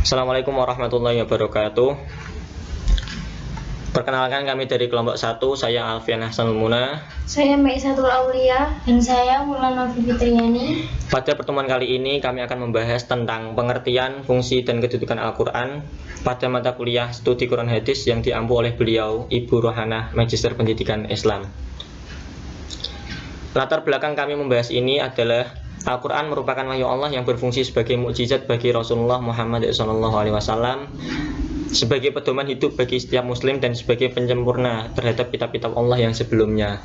Assalamualaikum warahmatullahi wabarakatuh. Perkenalkan, kami dari kelompok 1, saya Alfian Hasanul Muna. Saya Maisatul Aulia dan saya Maulana Fitriani. Pada pertemuan kali ini kami akan membahas tentang pengertian, fungsi, dan kedudukan Al-Quran pada mata kuliah studi Quran Hadis yang diampu oleh beliau, Ibu Rohanah, Magister Pendidikan Islam. Latar belakang kami membahas ini adalah Al-Quran merupakan wahyu Allah yang berfungsi sebagai mukjizat bagi Rasulullah Muhammad SAW, sebagai pedoman hidup bagi setiap muslim dan sebagai penyempurna terhadap kitab-kitab Allah yang sebelumnya.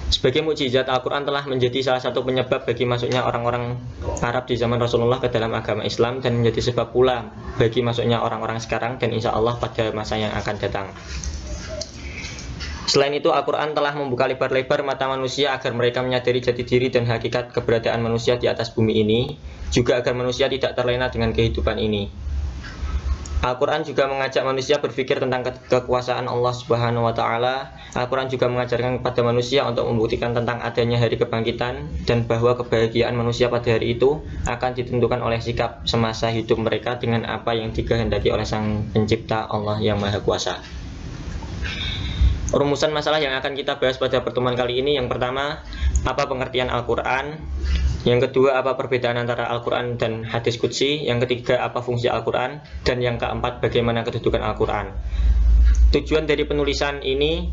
Sebagai mukjizat, Al-Quran telah menjadi salah satu penyebab bagi masuknya orang-orang Arab di zaman Rasulullah ke dalam agama Islam, dan menjadi sebab pula bagi masuknya orang-orang sekarang dan insya Allah pada masa yang akan datang. Selain itu, Al-Quran telah membuka lebar-lebar mata manusia agar mereka menyadari jati diri dan hakikat keberadaan manusia di atas bumi ini, juga agar manusia tidak terlena dengan kehidupan ini. Al-Quran juga mengajak manusia berpikir tentang kekuasaan Allah Subhanahu wa Ta'ala. Al-Quran juga mengajarkan kepada manusia untuk membuktikan tentang adanya hari kebangkitan, dan bahwa kebahagiaan manusia pada hari itu akan ditentukan oleh sikap semasa hidup mereka dengan apa yang dikehendaki oleh Sang Pencipta Allah yang Maha Kuasa. Rumusan masalah yang akan kita bahas pada pertemuan kali ini: yang pertama, apa pengertian Al-Quran? Yang kedua, apa perbedaan antara Al-Quran dan hadis qudsi? Yang ketiga, apa fungsi Al-Quran? Dan yang keempat, bagaimana kedudukan Al-Quran? Tujuan dari penulisan ini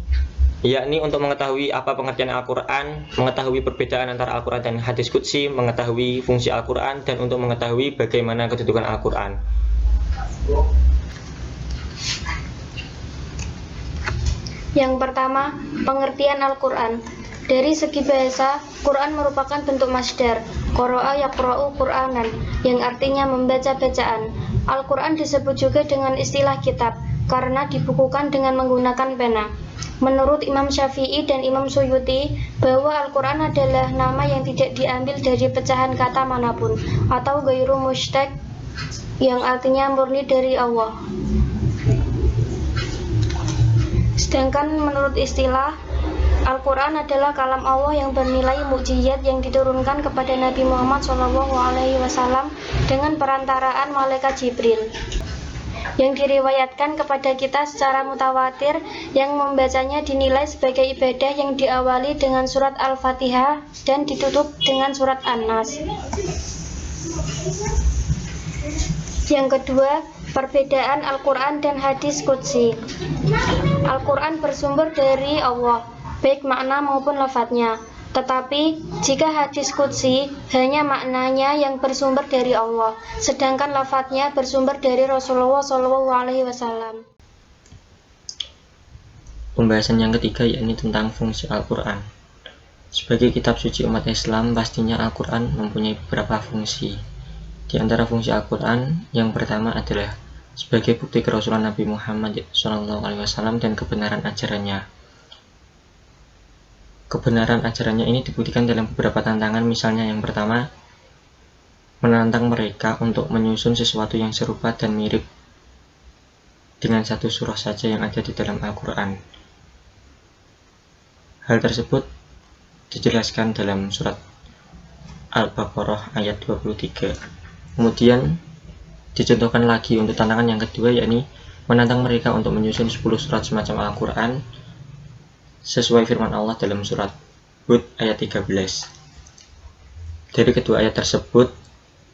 yakni untuk mengetahui apa pengertian Al-Quran, mengetahui perbedaan antara Al-Quran dan hadis qudsi, mengetahui fungsi Al-Quran, dan untuk mengetahui bagaimana kedudukan Al-Quran. Yang pertama, pengertian Al-Quran. Dari segi bahasa, Quran merupakan bentuk masdar, qara'a yaqra'u Qur'anan, yang artinya membaca bacaan. Al-Quran disebut juga dengan istilah kitab, karena dibukukan dengan menggunakan pena. Menurut Imam Syafi'i dan Imam Suyuti, bahwa Al-Quran adalah nama yang tidak diambil dari pecahan kata manapun, atau ghairu mushtaq, yang artinya murni dari Allah. Sedangkan menurut istilah, Al-Quran adalah kalam Allah yang bernilai mukjizat yang diturunkan kepada Nabi Muhammad SAW dengan perantaraan malaikat Jibril, yang diriwayatkan kepada kita secara mutawatir, yang membacanya dinilai sebagai ibadah yang diawali dengan surat Al-Fatihah dan ditutup dengan surat An-Nas. Yang kedua, perbedaan Al-Quran dan hadis qudsi. Al-Quran bersumber dari Allah, baik makna maupun lafadznya. Tetapi jika hadis qudsi, hanya maknanya yang bersumber dari Allah, sedangkan lafadznya bersumber dari Rasulullah SAW. Pembahasan yang ketiga yakni tentang fungsi Al-Quran. Sebagai kitab suci umat Islam, pastinya Al-Quran mempunyai beberapa fungsi. Di antara fungsi Al-Quran, yang pertama adalah sebagai bukti kerasulan Nabi Muhammad SAW dan kebenaran ajarannya. Kebenaran ajarannya ini dibuktikan dalam beberapa tantangan. Misalnya yang pertama, menantang mereka untuk menyusun sesuatu yang serupa dan mirip dengan satu surah saja yang ada di dalam Al-Quran. Hal tersebut dijelaskan dalam surat Al-Baqarah ayat 23. Kemudian dicontohkan lagi untuk tantangan yang kedua, yakni menantang mereka untuk menyusun 10 surat semacam Al-Quran sesuai firman Allah dalam surat Hud ayat 13. Dari kedua ayat tersebut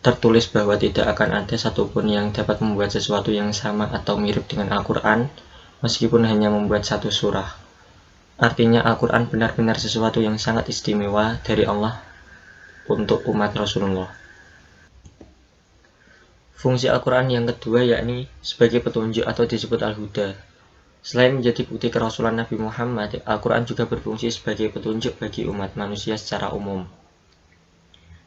tertulis bahwa tidak akan ada satupun yang dapat membuat sesuatu yang sama atau mirip dengan Al-Quran meskipun hanya membuat satu surah. Artinya Al-Quran benar-benar sesuatu yang sangat istimewa dari Allah untuk umat Rasulullah. Fungsi Al-Quran yang kedua yakni sebagai petunjuk atau disebut Al-Huda. Selain menjadi bukti kerasulan Nabi Muhammad, Al-Quran juga berfungsi sebagai petunjuk bagi umat manusia secara umum.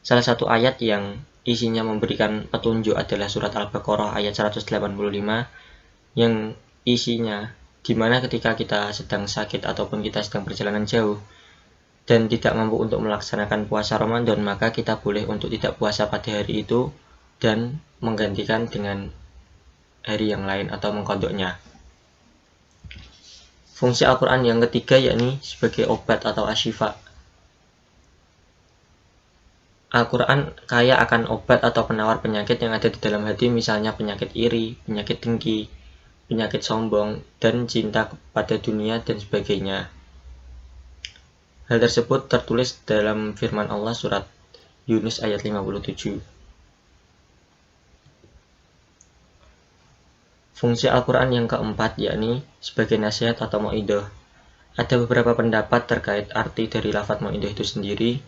Salah satu ayat yang isinya memberikan petunjuk adalah surat Al-Baqarah ayat 185, yang isinya dimana ketika kita sedang sakit ataupun kita sedang perjalanan jauh dan tidak mampu untuk melaksanakan puasa Ramadan, maka kita boleh untuk tidak puasa pada hari itu dan menggantikan dengan hari yang lain atau mengkodoknya. Fungsi Al-Quran yang ketiga yakni sebagai obat atau asyifa. Al-Quran kaya akan obat atau penawar penyakit yang ada di dalam hati, misalnya penyakit iri, penyakit dengki, penyakit sombong, dan cinta kepada dunia dan sebagainya. Hal tersebut tertulis dalam firman Allah surat Yunus ayat 57. Fungsi Al-Quran yang keempat yakni sebagai nasihat atau mau'idhah. Ada beberapa pendapat terkait arti dari lafadz mau'idhah itu sendiri.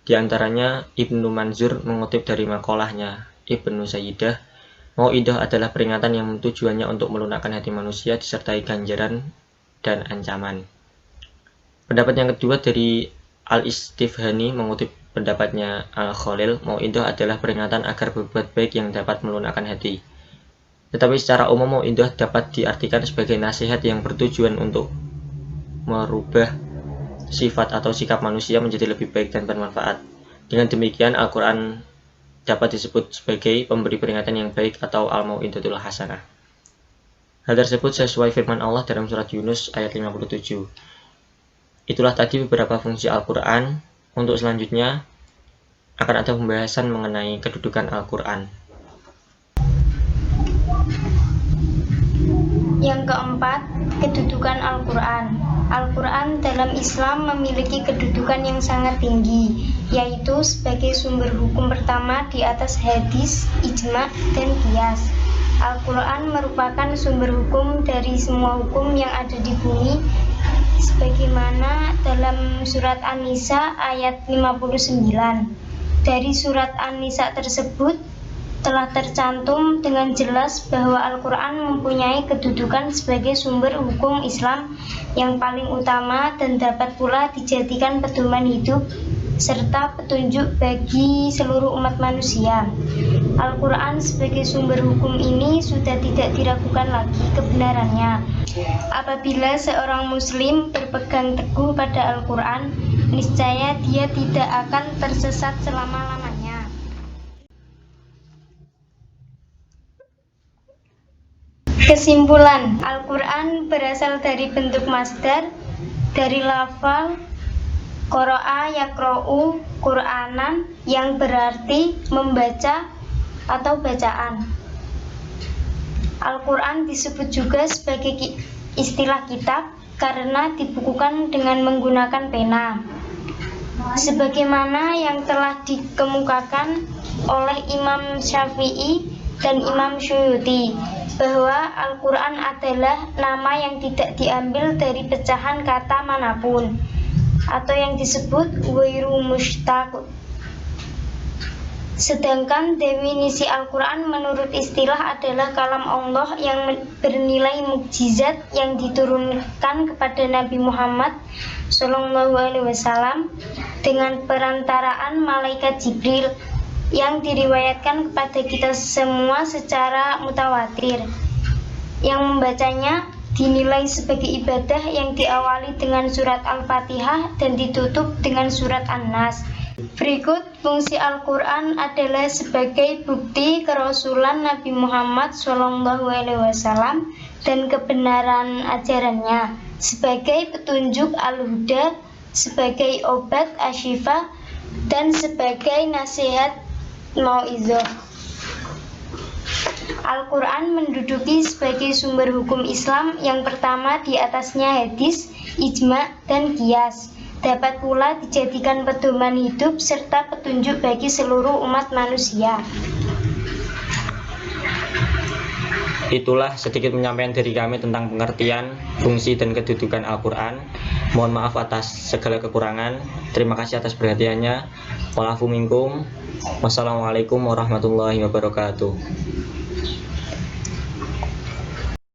Di antaranya Ibnu Manzur mengutip dari makolahnya Ibnu Sayyidah, mau'idhah adalah peringatan yang tujuannya untuk melunakkan hati manusia disertai ganjaran dan ancaman. Pendapat yang kedua dari Al-Istifhani mengutip pendapatnya Al-Khalil, mau'idhah adalah peringatan agar berbuat baik yang dapat melunakkan hati. Tetapi secara umum mau'idhah dapat diartikan sebagai nasihat yang bertujuan untuk merubah sifat atau sikap manusia menjadi lebih baik dan bermanfaat. Dengan demikian Al-Quran dapat disebut sebagai pemberi peringatan yang baik atau al-mau'idatul hasanah. Hal tersebut sesuai firman Allah dalam surat Yunus ayat 57. Itulah tadi beberapa fungsi Al-Quran. Untuk selanjutnya akan ada pembahasan mengenai kedudukan Al-Quran. Yang keempat, kedudukan Al-Quran. Al-Quran dalam Islam memiliki kedudukan yang sangat tinggi, yaitu sebagai sumber hukum pertama di atas hadis, ijma, dan qiyas. Al-Quran merupakan sumber hukum dari semua hukum yang ada di bumi, sebagaimana dalam surat An-Nisa ayat 59. Dari surat An-Nisa tersebut telah tercantum dengan jelas bahwa Al-Quran mempunyai kedudukan sebagai sumber hukum Islam yang paling utama dan dapat pula dijadikan pedoman hidup serta petunjuk bagi seluruh umat manusia. Al-Quran sebagai sumber hukum ini sudah tidak diragukan lagi kebenarannya. Apabila seorang muslim berpegang teguh pada Al-Quran, niscaya dia tidak akan tersesat selama-lamanya. Kesimpulan, Al-Quran berasal dari bentuk masdar, dari lafal qara'a yaqra'u Qur'anan yang berarti membaca atau bacaan. Al-Quran disebut juga sebagai istilah kitab karena dibukukan dengan menggunakan pena. Sebagaimana yang telah dikemukakan oleh Imam Syafi'i dan Imam Syuuti, bahwa Al-Quran adalah nama yang tidak diambil dari pecahan kata manapun, atau yang disebut ghairu mushtaq. Sedangkan definisi Al-Quran menurut istilah adalah kalam Allah yang bernilai mukjizat yang diturunkan kepada Nabi Muhammad SAW dengan perantaraan malaikat Jibril, yang diriwayatkan kepada kita semua secara mutawatir. Yang membacanya dinilai sebagai ibadah yang diawali dengan surat Al-Fatihah dan ditutup dengan surat An-Nas. Berikut fungsi Al-Quran adalah sebagai bukti kerasulan Nabi Muhammad SAW dan kebenaran ajarannya, sebagai petunjuk Al-Huda, sebagai obat asyifa, dan sebagai nasihat mau'izah. Al-Quran menduduki sebagai sumber hukum Islam yang pertama, di atasnya hadis, ijma, dan qiyas. Dapat pula dijadikan pedoman hidup serta petunjuk bagi seluruh umat manusia. Itulah sedikit penyampaian dari kami tentang pengertian, fungsi, dan kedudukan Al-Quran. Mohon maaf atas segala kekurangan. Terima kasih atas perhatiannya. Wa'afu minkum. Wassalamualaikum warahmatullahi wabarakatuh.